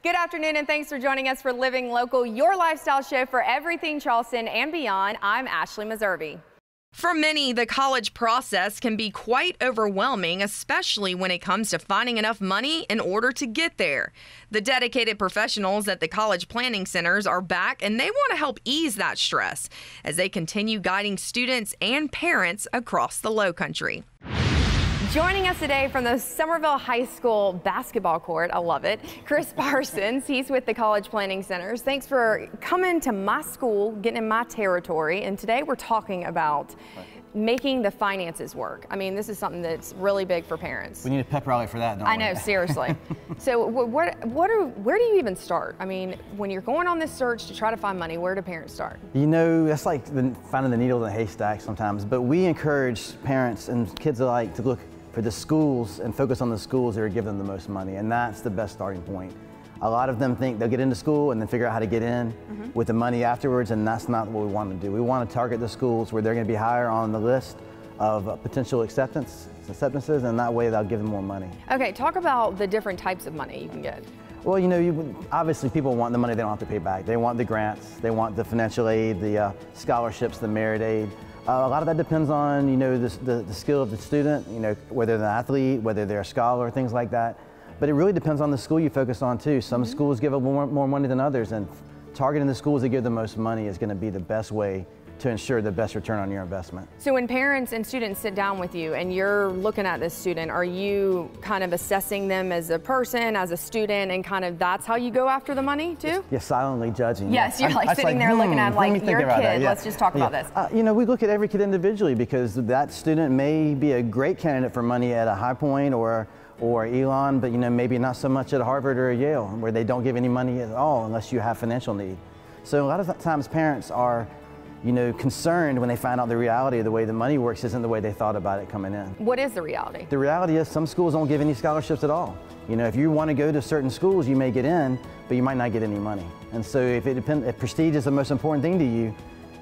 Good afternoon and thanks for joining us for Living Local, your lifestyle show for everything Charleston and beyond. I'm Ashley Meservey. For many, the college process can be quite overwhelming, especially when it comes to finding enough money in order to get there. The dedicated professionals at the college planning centers are back, and they want to help ease that stress as they continue guiding students and parents across the Lowcountry. Joining us today from the Summerville High School basketball court, I love it, Chris Parsons. He's with the College Planning Centers. Thanks for coming to my school, getting in my territory, and today we're talking about making the finances work. I mean, this is something that's really big for parents. We need a pep rally for that, don't we? I know, seriously. So where do you even start? I mean, when you're going on this search to try to find money, where do parents start? You know, that's like finding the needle in the haystack sometimes, but we encourage parents and kids alike to look for the schools and focus on the schools that are giving them the most money, and that's the best starting point. A lot of them think they'll get into school and then figure out how to get in with the money afterwards, and that's not what we want to do. We want to target the schools where they're going to be higher on the list of potential acceptances, and that way they'll give them more money. Okay, talk about the different types of money you can get. Well, you know, obviously people want the money they don't have to pay back. They want the grants, they want the financial aid, the scholarships, the merit aid. A lot of that depends on, you know, the skill of the student, you know, whether they're an athlete, whether they're a scholar, things like that. But it really depends on the school you focus on too. Some schools give more money than others, and targeting the schools that give the most money is going to be the best way to ensure the best return on your investment. So when parents and students sit down with you and you're looking at this student, are you kind of assessing them as a person, as a student, and kind of that's how you go after the money too? You're silently judging. Yes, you're like sitting there looking at like your kid. Let's just talk about this. You know, we look at every kid individually because that student may be a great candidate for money at a High Point or Elon, but you know, maybe not so much at Harvard or Yale, where they don't give any money at all unless you have financial need. So a lot of times parents are, you know, concerned when they find out the reality of the way the money works isn't the way they thought about it coming in. What is the reality? The reality is some schools don't give any scholarships at all. You know, if you want to go to certain schools, you may get in, but you might not get any money. And so if prestige is the most important thing to you,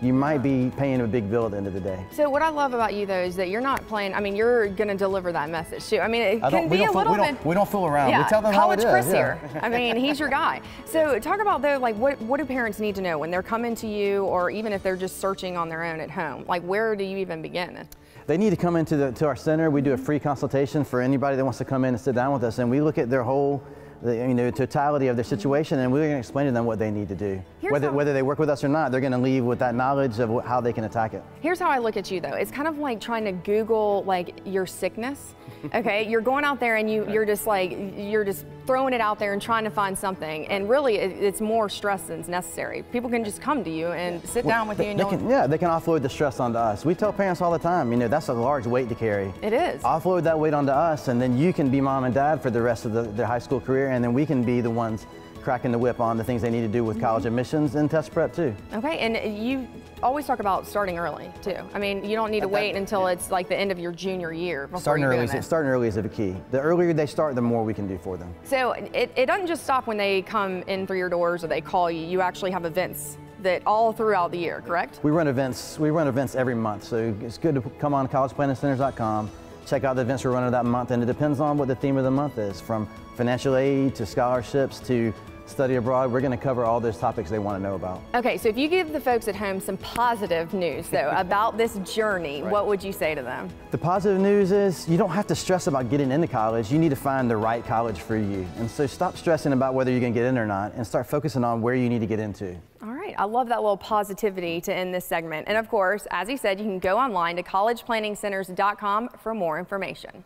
you might be paying a big bill at the end of the day. So what I love about you though is that you're not playing, I mean, you're going to deliver that message too. I mean, it can be a little bit. We don't fool around. Yeah, we tell them how it is. College Chris here. I mean, he's your guy. So talk about though, like what do parents need to know when they're coming to you, or even if they're just searching on their own at home? Like where do you even begin? They need to come into our center. We do a free consultation for anybody that wants to come in and sit down with us, and we look at their whole totality of their situation, and we're going to explain to them what they need to do. Whether they work with us or not, they're going to leave with that knowledge of how they can attack it. Here's how I look at you though. It's kind of like trying to Google like your sickness. Okay, you're going out there and you're just throwing it out there and trying to find something, and really it's more stress than's necessary. People can just come to you and sit down with you and they can offload the stress onto us. We tell parents all the time, you know, that's a large weight to carry. It is. Offload that weight onto us, and then you can be mom and dad for the rest of their high school career, and then we can be the ones cracking the whip on the things they need to do with college admissions and test prep too. Okay, and you always talk about starting early too. I mean, you don't need to wait until it's like the end of your junior year before starting early is the key. The earlier they start, the more we can do for them. So it doesn't just stop when they come in through your doors or they call you. You actually have events that all throughout the year, correct? We run events every month, so it's good to come on collegeplanningcenters.com, check out the events we're running that month, and it depends on what the theme of the month is, from financial aid to scholarships to study abroad. We're going to cover all those topics they want to know about. Okay, so if you give the folks at home some positive news though about this journey, what would you say to them? The positive news is you don't have to stress about getting into college. You need to find the right college for you. And so stop stressing about whether you're going to get in or not, and start focusing on where you need to get into. All right, I love that little positivity to end this segment. And of course, as he said, you can go online to collegeplanningcenters.com for more information.